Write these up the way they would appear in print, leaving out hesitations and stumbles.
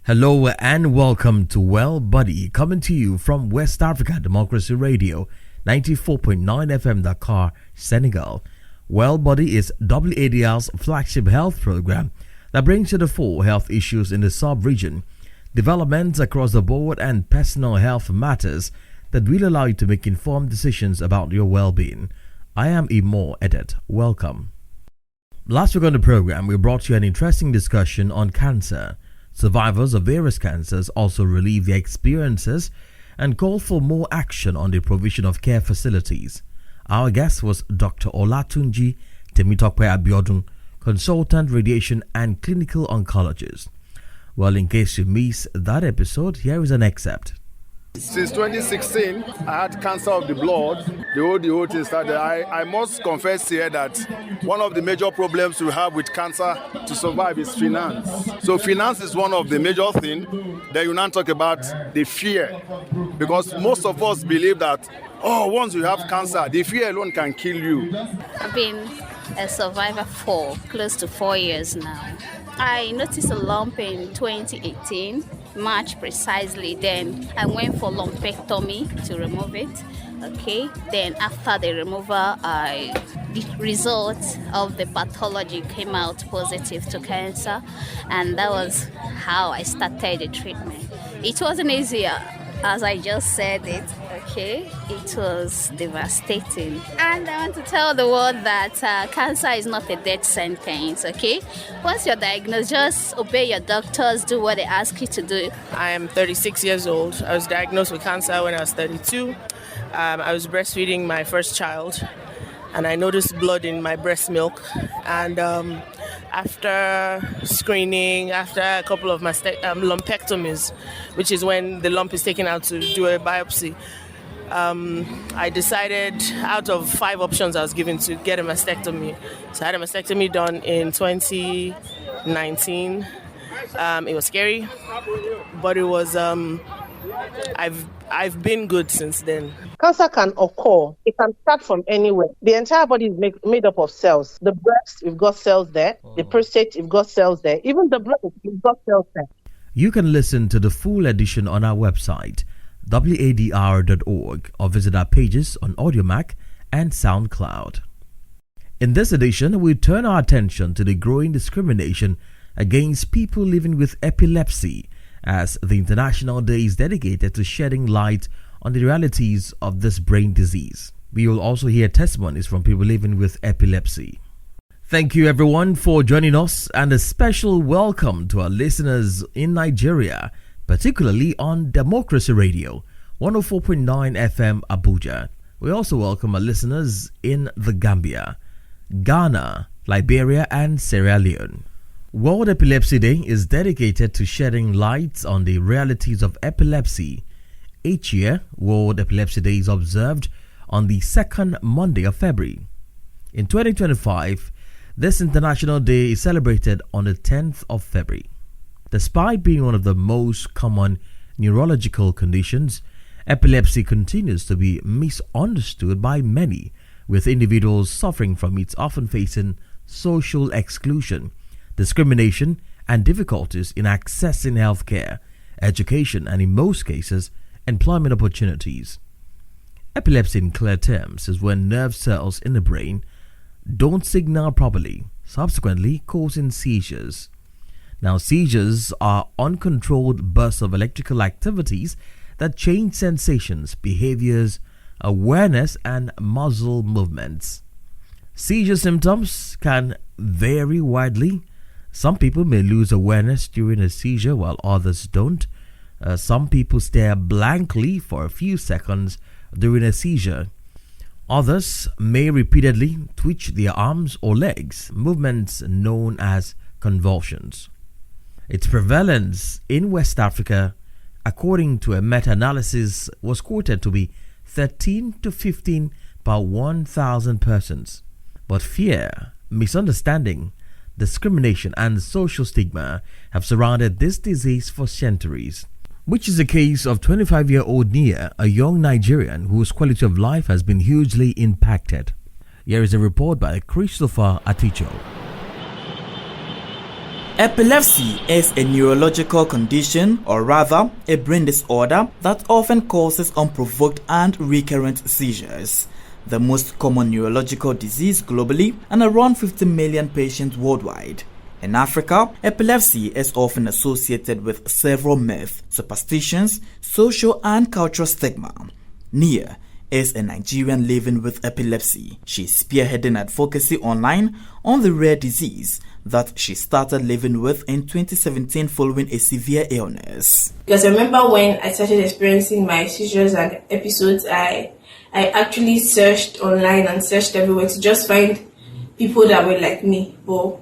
Hello and welcome to Welbodi, coming to you from West Africa Democracy Radio, 94.9 FM Dakar, Senegal. Welbodi is WADR's flagship health program that brings to the fore health issues in the sub-region, developments across the board and personal health matters that will allow you to make informed decisions about your well-being. I am Imo Edet. Welcome. Last week on the program, we brought you an interesting discussion on cancer. Survivors of various cancers also relieve their experiences and call for more action on the provision of care facilities. Our guest was Dr. Olatunji Temitope Abiodun, consultant radiation and clinical oncologist. Well, in case you missed that episode, here is an excerpt. Since 2016, I had cancer of the blood. The whole thing started. I must confess here that one of the major problems we have with cancer to survive is finance. So finance is one of the major things. Then you now talk about the fear. Because most of us believe that, once you have cancer, the fear alone can kill you. I've been a survivor for close to 4 years now. I noticed a lump in 2018. March precisely. Then I went for lumpectomy to remove it. Then after the removal, the result of the pathology came out positive to cancer, and that was how I started the treatment. It wasn't easier, as I just said it. It was devastating, and I want to tell the world that cancer is not a death sentence. Once you're diagnosed, just obey your doctors, do what they ask you to do. I am 36 years old. I was diagnosed with cancer when I was 32. I was breastfeeding my first child, and I noticed blood in my breast milk. And after screening, after a couple of lumpectomies, which is when the lump is taken out to do a biopsy, I decided, out of 5 options I was given, to get a mastectomy. So I had a mastectomy done in 2019. It was scary, but it was. I've been good since then. Cancer can occur. It can start from anywhere. The entire body is made up of cells. The breast, we've got cells there. The prostate, we've got cells there. Even the blood, we've got cells there. You can listen to the full edition on our website, wadr.org, or visit our pages on AudioMac and SoundCloud. In this edition, we turn our attention to the growing discrimination against people living with epilepsy, as the International Day is dedicated to shedding light on the realities of this brain disease. We will also hear testimonies from people living with epilepsy. Thank you everyone for joining us, and a special welcome to our listeners in Nigeria, particularly on Democracy Radio, 104.9 FM Abuja. We also welcome our listeners in the Gambia, Ghana, Liberia and Sierra Leone. World Epilepsy Day is dedicated to shedding light on the realities of epilepsy. Each year, World Epilepsy Day is observed on the second Monday of February. In 2025, this International Day is celebrated on the 10th of February. Despite being one of the most common neurological conditions, epilepsy continues to be misunderstood by many, with individuals suffering from it often facing social exclusion, discrimination, and difficulties in accessing healthcare, education, and in most cases, employment opportunities. Epilepsy, in clear terms, is when nerve cells in the brain don't signal properly, subsequently causing seizures. Now, seizures are uncontrolled bursts of electrical activities that change sensations, behaviors, awareness, and muscle movements. Seizure symptoms can vary widely. Some people may lose awareness during a seizure while others don't. Some people stare blankly for a few seconds during a seizure. Others may repeatedly twitch their arms or legs, movements known as convulsions. Its prevalence in West Africa, according to a meta-analysis, was quoted to be 13 to 15 per 1,000 persons. But fear, misunderstanding, discrimination and social stigma have surrounded this disease for centuries, which is the case of 25-year-old Niye, a young Nigerian whose quality of life has been hugely impacted. Here is a report by Christopher Aticho. Epilepsy is a neurological condition, or rather a brain disorder, that often causes unprovoked and recurrent seizures. The most common neurological disease globally, and around 50 million patients worldwide. In Africa, epilepsy is often associated with several myths, superstitions, social and cultural stigma. Niye is a Nigerian living with epilepsy. She is spearheading advocacy online on the rare disease that she started living with in 2017 following a severe illness. Because I remember when I started experiencing my seizures and episodes, I actually searched online and searched everywhere to just find people that were like me, but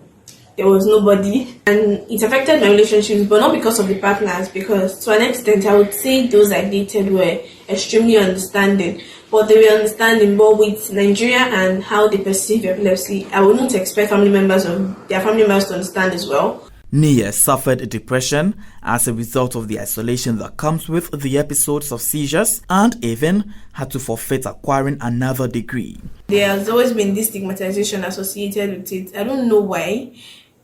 there was nobody. And it affected my relationships, but not because of the partners, because to an extent I would say those I dated were extremely understanding. But they were understanding, but with Nigeria and how they perceive epilepsy, I wouldn't expect their family members to understand as well. Niye suffered depression as a result of the isolation that comes with the episodes of seizures, and even had to forfeit acquiring another degree. There has always been this stigmatization associated with it. I don't know why.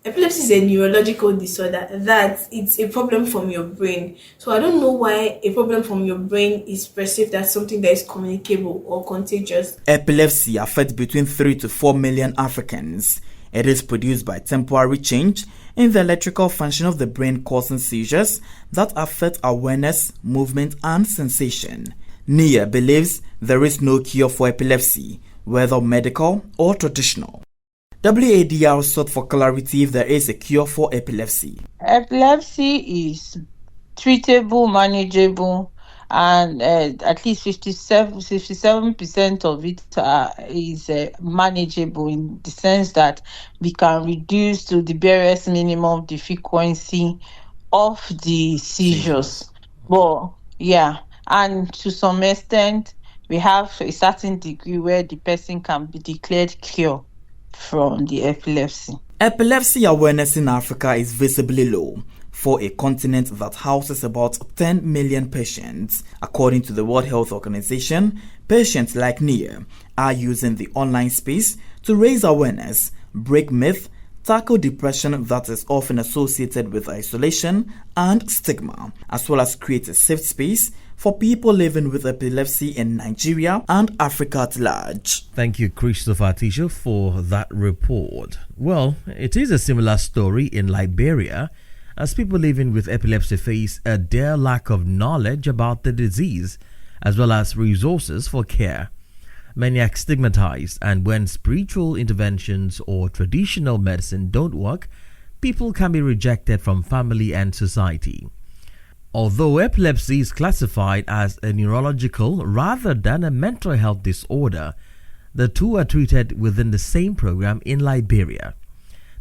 Epilepsy is a neurological disorder that it's a problem from your brain. So I don't know why a problem from your brain is perceived as something that is communicable or contagious. Epilepsy affects between 3 to 4 million Africans. It is produced by temporary change in the electrical function of the brain, causing seizures that affect awareness, movement, and sensation. Niye believes there is no cure for epilepsy, whether medical or traditional. WADR sought for clarity if there is a cure for epilepsy. Epilepsy is treatable, manageable, and at least 57% of it is manageable, in the sense that we can reduce to the barest minimum the frequency of the seizures. Well, yeah, and to some extent, we have a certain degree where the person can be declared cured from the epilepsy. Epilepsy awareness in Africa is visibly low for a continent that houses about 10 million patients. According to the World Health Organization, patients like Niye are using the online space to raise awareness, break myth, tackle depression that is often associated with isolation and stigma, as well as create a safe space for people living with epilepsy in Nigeria and Africa at large. Thank you, Christopher Tisha, for that report. Well, it is a similar story in Liberia, as people living with epilepsy face a dire lack of knowledge about the disease, as well as resources for care. Many are stigmatized, and when spiritual interventions or traditional medicine don't work, people can be rejected from family and society. Although epilepsy is classified as a neurological rather than a mental health disorder, the two are treated within the same program in Liberia.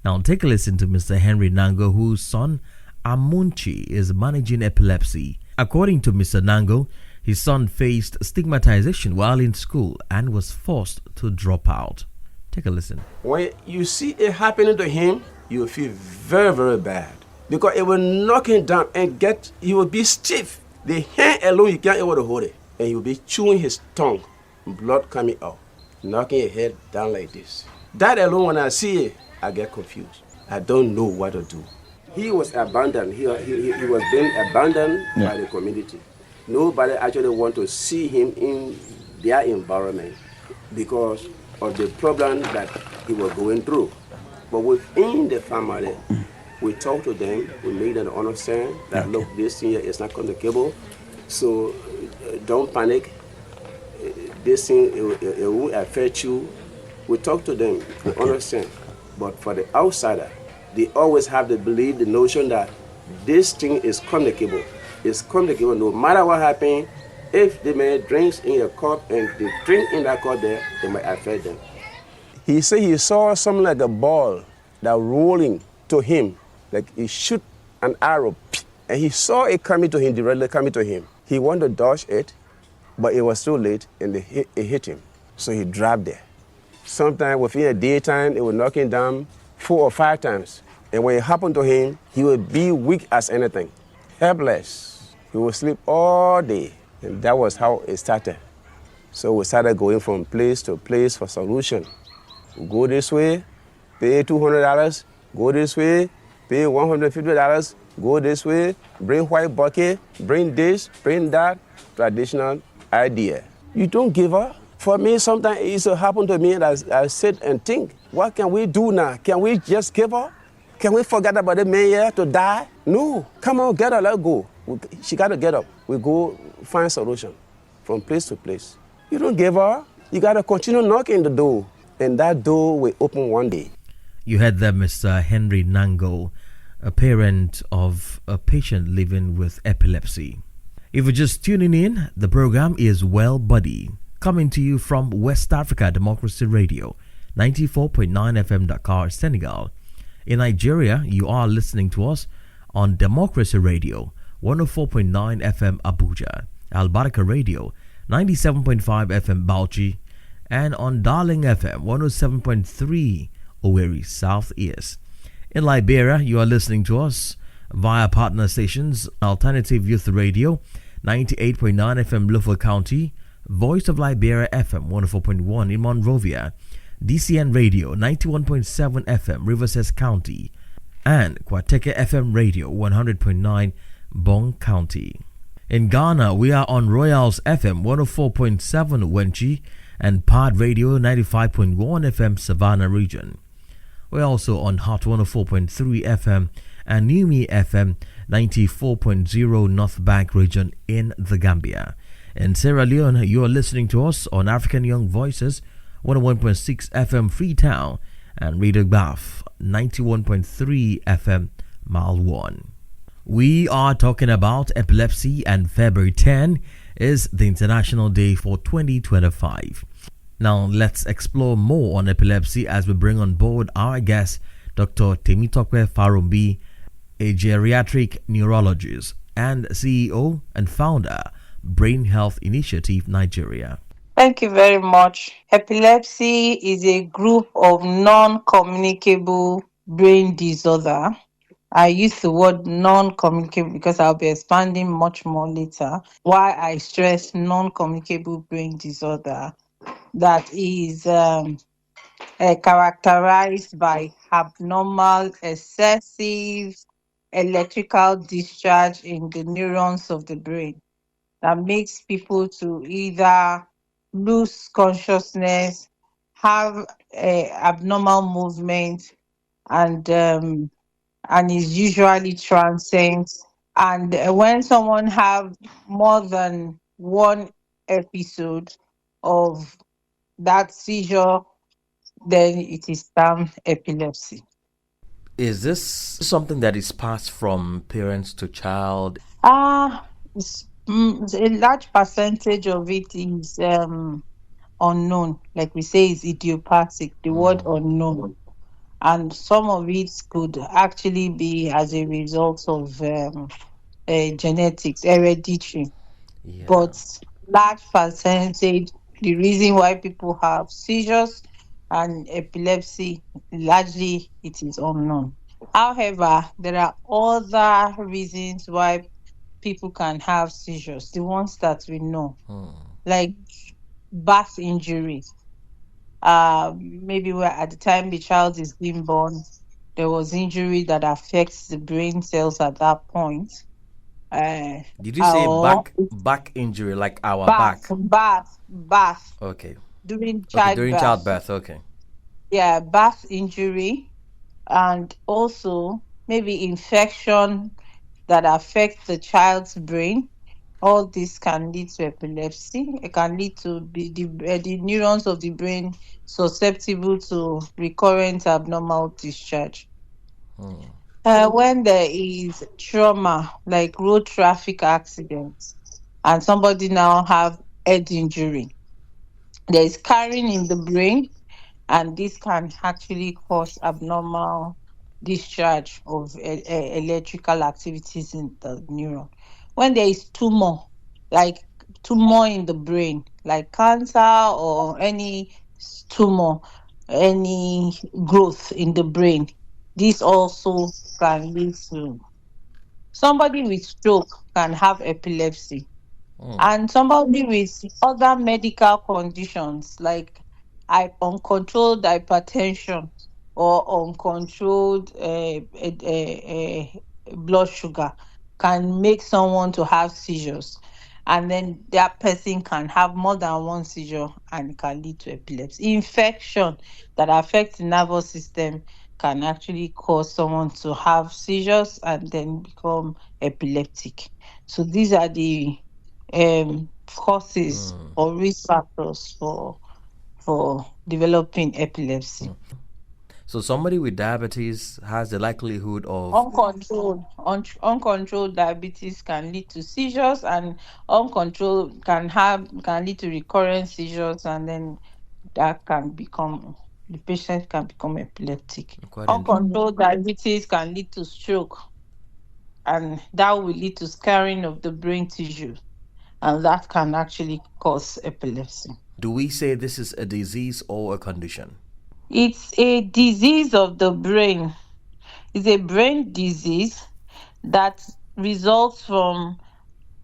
Now take a listen to Mr. Henry Nango, whose son Amunchi is managing epilepsy. According to Mr. Nango, his son faced stigmatization while in school and was forced to drop out. Take a listen. When you see it happening to him, you will feel very, very bad. Because it will knock him down and he will be stiff. The hand alone, you can't able to hold it. And he will be chewing his tongue, blood coming out, knocking his head down like this. That alone, when I see it, I get confused. I don't know what to do. He was abandoned. He was being abandoned by the community. Nobody actually want to see him in their environment because of the problem that he was going through. But within the family, we talk to them, we make them understand that, look, this thing here is not communicable, so don't panic. This thing, it won't affect you. We talk to them, we understand. But for the outsider, they always have the belief, the notion that this thing is communicable. It's communicable no matter what happens. If the man drinks in a cup and they drink in that cup there, it might affect them. He said he saw something like a ball that rolling to him, like he shoot an arrow, and he saw it coming to him, directly coming to him. He wanted to dodge it, but it was too late, and it hit him. So he dropped there. Sometimes within a daytime, it would knock him down 4 or 5 times. And when it happened to him, he would be weak as anything, helpless. He would sleep all day, and that was how it started. So we started going from place to place for solution. We go this way, pay $200, go this way, pay $150, go this way, bring white bucket, bring this, bring that. Traditional idea. You don't give up. For me, sometimes it used to happen to me that I sit and think, what can we do now? Can we just give up? Can we forget about the man here to die? No. Come on, get up, let's go. She got to get up. We go find solution from place to place. You don't give up. You got to continue knocking the door, and that door will open one day. You heard that, Mr. Henry Nango, a parent of a patient living with epilepsy. If you're just tuning in, the program is Welbodi, coming to you from West Africa Democracy Radio, 94.9 FM Dakar, Senegal. In Nigeria, you are listening to us on Democracy Radio, 104.9 FM Abuja, Al Baraka Radio, 97.5 FM Bauchi, and on Darling FM, 107.3 Owerri Southeast. In Liberia, you are listening to us via partner stations, Alternative Youth Radio, 98.9 FM Bluffel County, Voice of Liberia FM 104.1 in Monrovia, DCN Radio 91.7 FM Riverside County, and Kwateke FM Radio 100.9 Bong County. In Ghana, we are on Royals FM 104.7 Wenchi and Pod Radio 95.1 FM Savannah region. We're also on Hot 104.3 FM and Niye FM 94.0 North Bank region in the Gambia. In Sierra Leone, you are listening to us on African Young Voices 101.6 FM Freetown and Radio Baf 91.3 FM Mile 1. We are talking about epilepsy, and February 10 is the International Day for 2025. Now let's explore more on epilepsy as we bring on board our guest, Dr. Temitokwe Farumbi, a geriatric neurologist and CEO and founder, Brain Health Initiative Nigeria. Thank you very much. Epilepsy is a group of non-communicable brain disorder. I use the word non-communicable because I'll be expanding much more later. Why I stress non-communicable brain disorder, that is characterized by abnormal, excessive electrical discharge in the neurons of the brain that makes people to either lose consciousness, have abnormal movement, and is usually transient. And when someone have more than one episode of that seizure, then it is termed epilepsy. Is this something that is passed from parents to child? A large percentage of it is unknown. Like we say, it's idiopathic, the word unknown. And some of it could actually be as a result of genetics, hereditary. Yeah. But large percentage, the reason why people have seizures and epilepsy, largely it is unknown. However, there are other reasons why people can have seizures, the ones that we know, like birth injuries. Maybe where at the time the child is being born, there was injury that affects the brain cells at that point. Did you say back injury, like our back? Birth. Okay. During childbirth. Okay. Yeah, birth injury, and also maybe infection that affects the child's brain. All this can lead to epilepsy. It can lead to the neurons of the brain susceptible to recurrent abnormal discharge. When there is trauma, like road traffic accidents, and somebody now have head injury, there is scarring in the brain, and this can actually cause abnormal discharge of electrical activities in the neuron. When there is tumor, like tumor in the brain, like cancer or any tumor, any growth in the brain, this also can lead to. Somebody with stroke can have epilepsy. And somebody with other medical conditions like uncontrolled hypertension or uncontrolled blood sugar can make someone to have seizures, and then that person can have more than one seizure and it can lead to epilepsy. Infection that affects the nervous system can actually cause someone to have seizures and then become epileptic. So these are the causes or risk factors for developing epilepsy. So somebody with diabetes has the likelihood of Uncontrolled diabetes can lead to seizures, and uncontrolled can lead to recurrent seizures, and then that can become the patient can become epileptic. quite Uncontrolled diabetes can lead to stroke, and that will lead to scarring of the brain tissue, and that can actually cause epilepsy. Do we say this is a disease or a condition? It's a disease of the brain. It's a brain disease that results from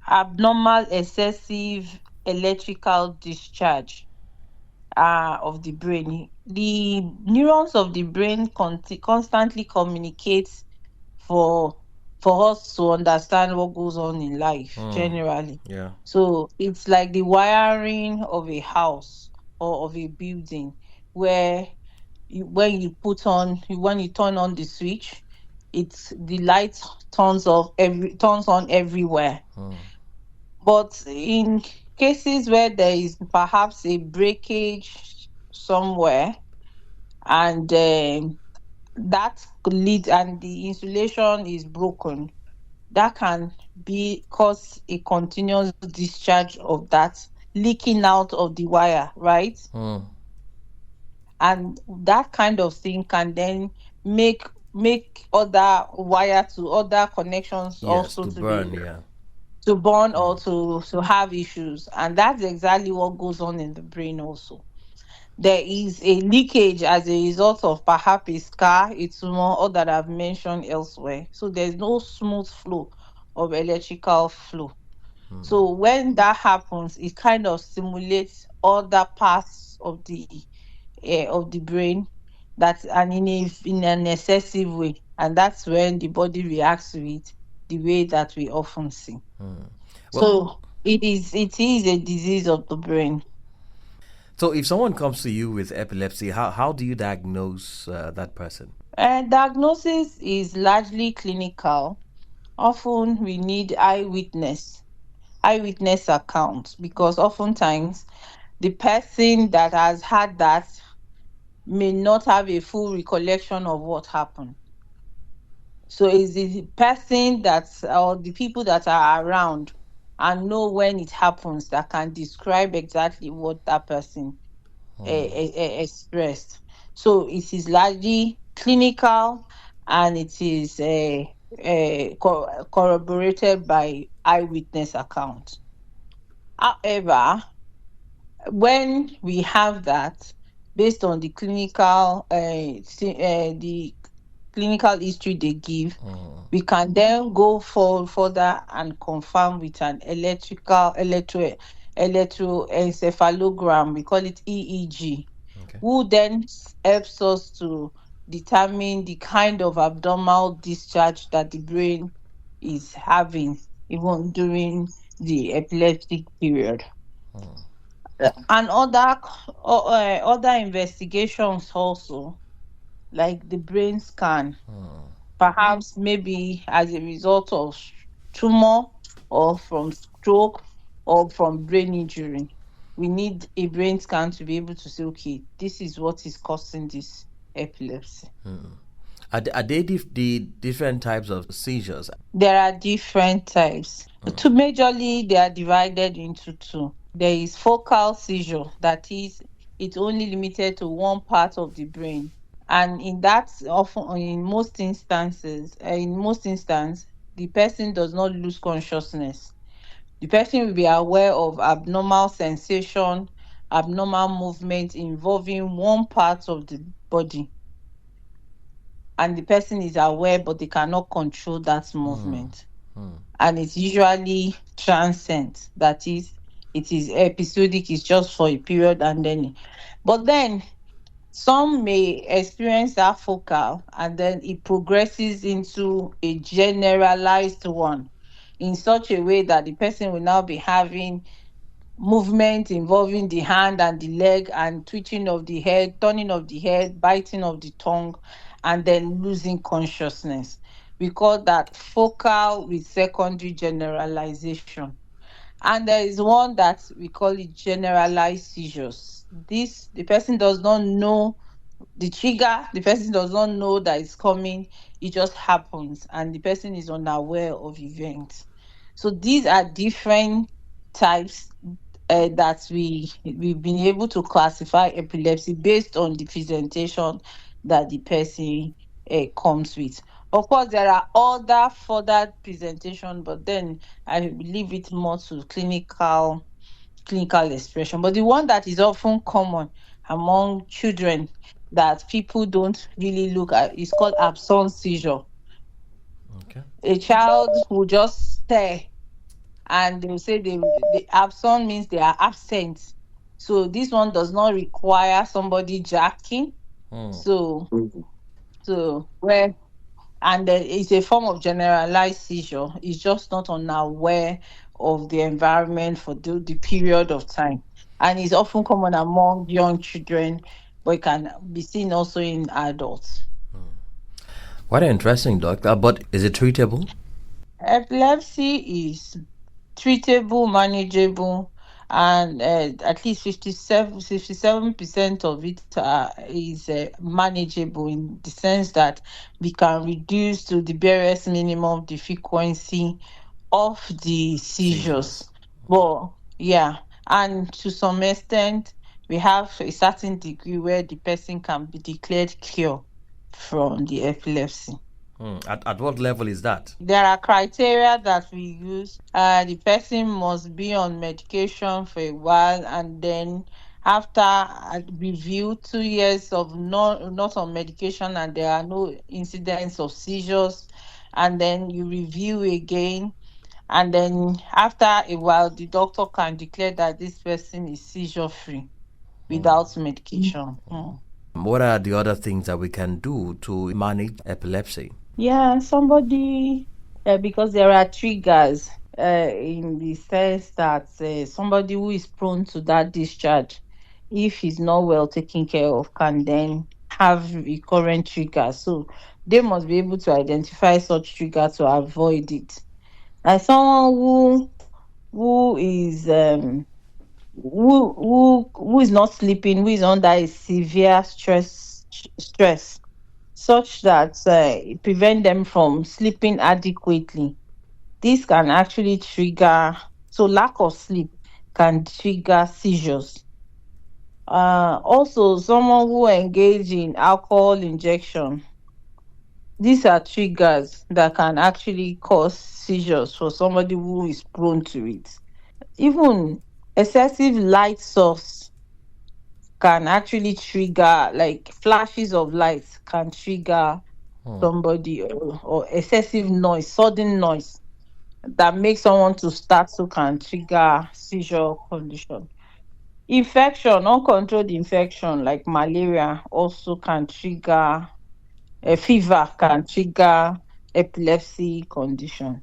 abnormal excessive electrical discharge of the brain. The neurons of the brain constantly communicate for us to understand what goes on in life generally. Yeah. So it's like the wiring of a house or of a building, where when you turn on the switch, it's the light turns on everywhere. But in cases where there is perhaps a breakage somewhere, and that could lead, and the insulation is broken, that can cause a continuous discharge of that leaking out of the wire, right? And that kind of thing can then make other wire to other connections Yes, also to to burn, be yeah. to burn or to have issues. And that's exactly what goes on in the brain also. There is a leakage as a result of perhaps a scar, a tumor, or that I've mentioned elsewhere. So there's no smooth flow of electrical flow. So when that happens, it kind of stimulates other parts of the brain, that and in an excessive way, and that's when the body reacts to it the way that we often see. So it is a disease of the brain. So if someone comes to you with epilepsy, how do you diagnose that person? And diagnosis is largely clinical. Often we need eyewitness accounts, because oftentimes the person that has had that may not have a full recollection of what happened. So it's the person or the people that are around and know when it happens that can describe exactly what that person expressed. So it is largely clinical, and it is corroborated by eyewitness accounts. However, when we have that, based on the clinical history they give, we can then go further and confirm with an electroencephalogram. We call it EEG. Okay. Who then helps us to determine the kind of abnormal discharge that the brain is having even during the epileptic period. And other investigations also, like the brain scan, perhaps maybe as a result of tumor or from stroke or from brain injury. We need a brain scan to be able to say, okay, this is what is causing this epilepsy. Are they the different types of seizures? There are different types. Majorly, they are divided into two. There is focal seizure, that is, it's only limited to one part of the brain. And in most instances, the person does not lose consciousness. The person will be aware of abnormal sensation, abnormal movement involving one part of the body. And the person is aware, but they cannot control that movement. And it's usually transient. That is, it is episodic, it's just for a period, and then. But then Some may experience that focal and then it progresses into a generalized one in such a way that the person will now be having movement involving the hand and the leg and twitching of the head, turning of the head, biting of the tongue, and then losing consciousness. We call that focal with secondary generalization. And there is one that we call it generalized seizures. This, the person does not know the trigger, the person does not know that it's coming, it just happens, and the person is unaware of events. So these are different types that we've been able to classify epilepsy based on the presentation that the person comes with. Of course, there are other further presentation, but then I leave it more to clinical expression. But the one that is often common among children that people don't really look at is called absence seizure. Okay. A child will just stare and they will say the absent means they are absent. So this one does not require somebody jacking. So where and it's a form of generalized seizure. It's just not unaware of the environment for the period of time. And it's often common among young children, but it can be seen also in adults. Quite interesting, doctor. But is it treatable? Epilepsy is treatable, manageable, and at least 57% of it is manageable in the sense that we can reduce to the barest minimum the frequency of the seizures. Well, yeah, and to some extent, we have a certain degree where the person can be declared cure from the epilepsy. At what level is that? There are criteria that we use. The person must be on medication for a while, and then after a review, 2 years of not on medication, and there are no incidents of seizures, and then you review again, and then after a while, the doctor can declare that this person is seizure free without medication. What are the other things that we can do to manage epilepsy? Yeah, somebody, because there are triggers in the sense that somebody who is prone to that discharge, if he's not well taken care of, can then have recurrent triggers. So they must be able to identify such trigger to avoid it. Like someone who is who is not sleeping, who is under a severe stress such that it prevent them from sleeping adequately. This can actually trigger, so lack of sleep can trigger seizures. Also, someone who engage in alcohol injection, these are triggers that can actually cause seizures for somebody who is prone to it. Even excessive light source can actually trigger, like flashes of light can trigger somebody, or excessive noise, sudden noise that makes someone to start to can trigger seizure condition. Infection, uncontrolled infection like malaria also can trigger a fever, can trigger epilepsy condition.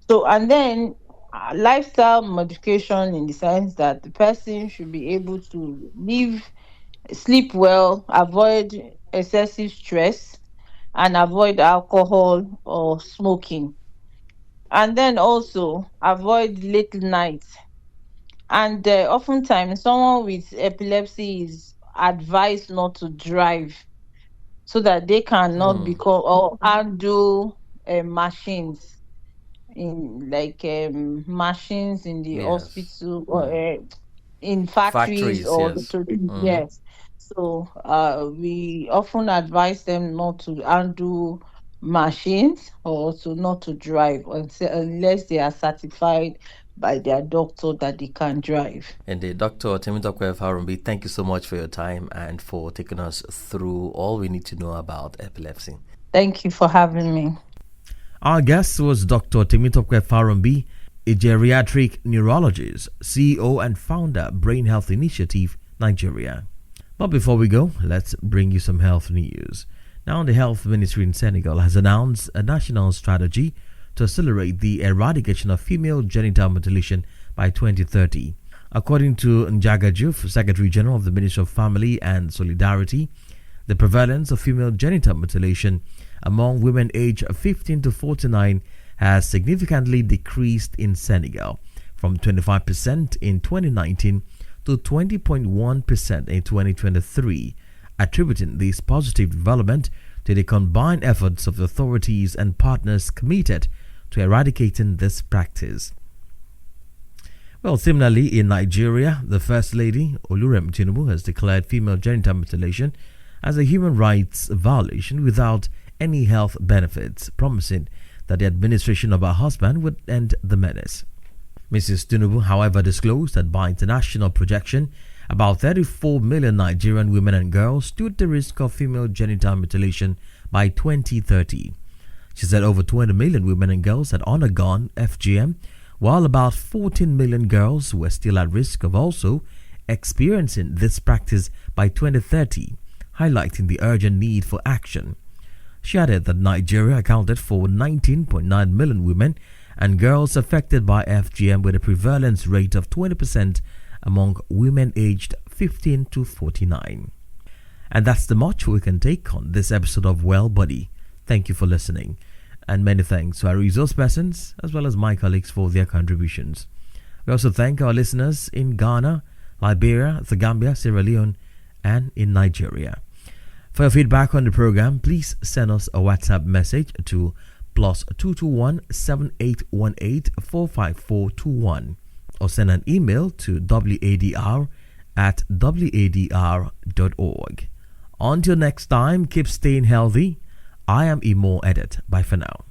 So, and then lifestyle modification in the sense that the person should be able to sleep well, avoid excessive stress, and avoid alcohol or smoking. And then also avoid late nights. And oftentimes, someone with epilepsy is advised not to drive so that they cannot become or handle machines machines in the hospital or in factories or yes. Yes. So we often advise them not to undo machines or to not to drive unless they are certified by their doctor that they can drive. And Dr. Temitope Farumbi, thank you so much for your time and for taking us through all we need to know about epilepsy. Thank you for having me. Our guest was Dr. Temitope Farumbi, a geriatric neurologist, CEO and founder, Brain Health Initiative, Nigeria. But before we go, let's bring you some health news. Now, the Health Ministry in Senegal has announced a national strategy to accelerate the eradication of female genital mutilation by 2030. According to Njaga Diouf, Secretary General of the Ministry of Family and Solidarity, the prevalence of female genital mutilation among women aged 15 to 49 has significantly decreased in Senegal from 25% in 2019 to 20.1% in 2023, attributing this positive development to the combined efforts of the authorities and partners committed to eradicating this practice. Well, similarly, in Nigeria, the First Lady, Olurem Tinubu, has declared female genital mutilation as a human rights violation without any health benefits, promising that the administration of her husband would end the menace. Mrs. Tinubu, however, disclosed that by international projection, about 34 million Nigerian women and girls stood at the risk of female genital mutilation by 2030. She said over 20 million women and girls had undergone FGM, while about 14 million girls were still at risk of also experiencing this practice by 2030, highlighting the urgent need for action. She added that Nigeria accounted for 19.9 million women and girls affected by FGM with a prevalence rate of 20% among women aged 15 to 49. And that's the much we can take on this episode of Welbodi. Thank you for listening, and many thanks to our resource persons as well as my colleagues for their contributions. We also thank our listeners in Ghana, Liberia, the Gambia, Sierra Leone, and in Nigeria. For your feedback on the program, please send us a WhatsApp message to +221 7818 45421 or send an email to wadr@wadr.org. Until next time, keep staying healthy. I am Imo Edit. Bye for now.